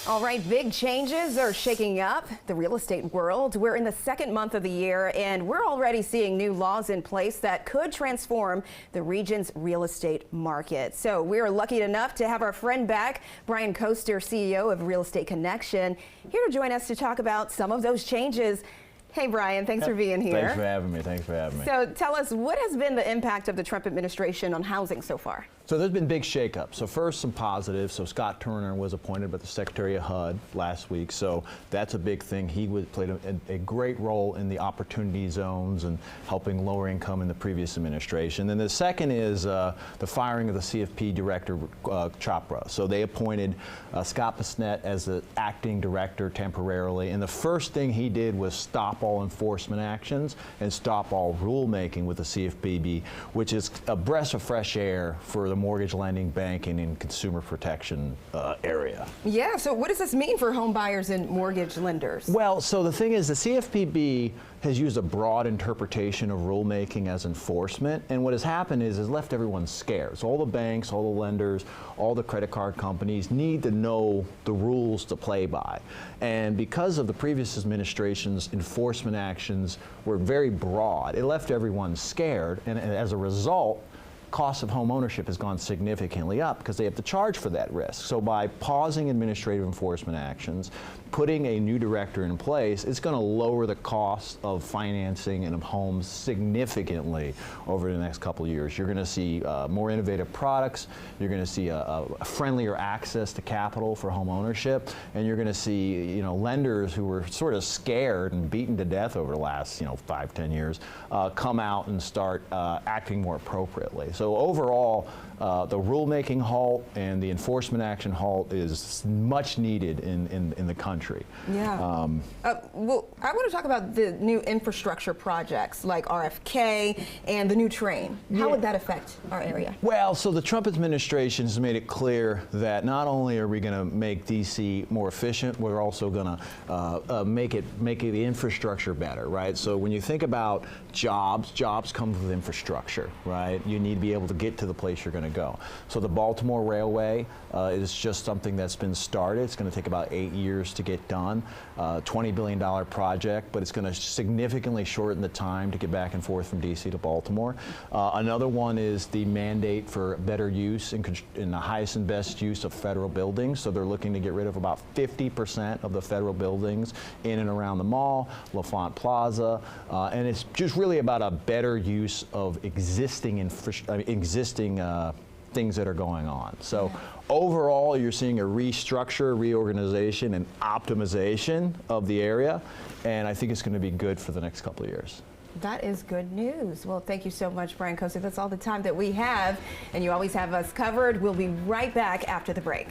All right, big changes are shaking up the real estate world. We're in the second month of the year, and we're already seeing new laws in place that could transform the region's real estate market. So we're lucky enough to have our friend back, Brian Koster, CEO of Real Estate Connection, here to join us to talk about some of those changes. Hey, Brian, thanks for being here. Thanks for having me. Thanks for having me. So tell us, what has been the impact of the Trump administration on housing so far? So there's been big shakeups. So first, some positives. So Scott Turner was appointed by the Secretary of HUD last week. So that's a big thing. He played a great role in the opportunity zones and helping lower income in the previous administration. And the second is the firing of the CFPB Director Chopra. So they appointed Scott Bessent as the acting director temporarily. And the first thing he did was stop all enforcement actions and stop all rulemaking with the CFPB, which is a breath of fresh air for the mortgage lending, banking, and consumer protection area. Yeah, so what does this mean for home buyers and mortgage lenders? Well, so the thing is, the CFPB has used a broad interpretation of rulemaking as enforcement, and what has happened is it's left everyone scared. So all the banks, all the lenders, all the credit card companies need to know the rules to play by. And because of the previous administration's enforcement actions were very broad, it left everyone scared, and as a result, cost of home ownership has gone significantly up because they have to charge for that risk. So by pausing administrative enforcement actions, putting a new director in place, it's going to lower the cost of financing and of homes significantly over the next couple of years. You're going to see more innovative products, you're going to see a friendlier access to capital for home ownership, and you're going to see, lenders who were sort of scared and beaten to death over the last 5-10 years come out and start acting more appropriately. So overall, the rulemaking halt and the enforcement action halt is much needed in the country. Yeah. Well, I want to talk about the new infrastructure projects like RFK and the new train. How would that affect our area? Well, so the Trump administration has made it clear that not only are we going to make DC more efficient, we're also going to make the infrastructure better, right? So when you think about jobs come with infrastructure, right? You need to be able to get to the place you're going to go. So the Baltimore Railway is just something that's been started. It's going to take about 8 years to get done. $20 billion project, but it's going to significantly shorten the time to get back and forth from DC to Baltimore. Another one is the mandate for better use in the highest and best use of federal buildings. So they're looking to get rid of about 50% of the federal buildings in and around the mall, L'Enfant Plaza, and it's just really about a better use of existing things that are going on. So overall, you're seeing a restructure, reorganization, and optimization of the area, and I think it's going to be good for the next couple of years. That is good news. Well, thank you so much, Brian Koster. That's all the time that we have, and you always have us covered. We'll be right back after the break.